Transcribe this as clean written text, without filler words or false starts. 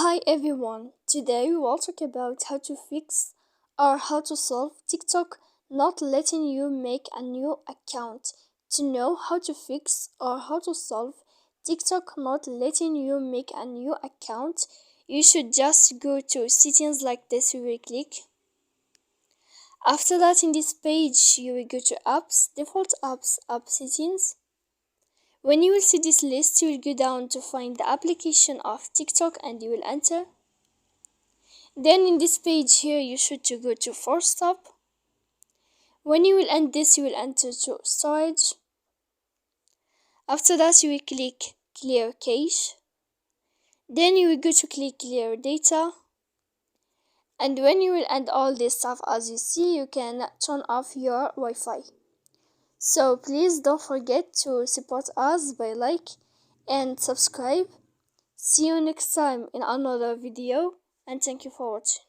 Hi everyone, today we will talk about how to fix or how to solve TikTok not letting you make a new account. To know how to fix or how to solve TikTok not letting you make a new account, you should just go to settings like this. You will click. After that, in this page, you will go to apps, default apps, app settings. When you will see this list, you will go down to find the application of TikTok and you will enter. Then in this page here, you should to go to force stop. When you will end this, you will enter to storage. After that, you will click clear cache. Then you will go to click clear data. And when you will end all this stuff, as you see, you can turn off your Wi-Fi. So please don't forget to support us by like and subscribe. See you next time in another video, and thank you for watching.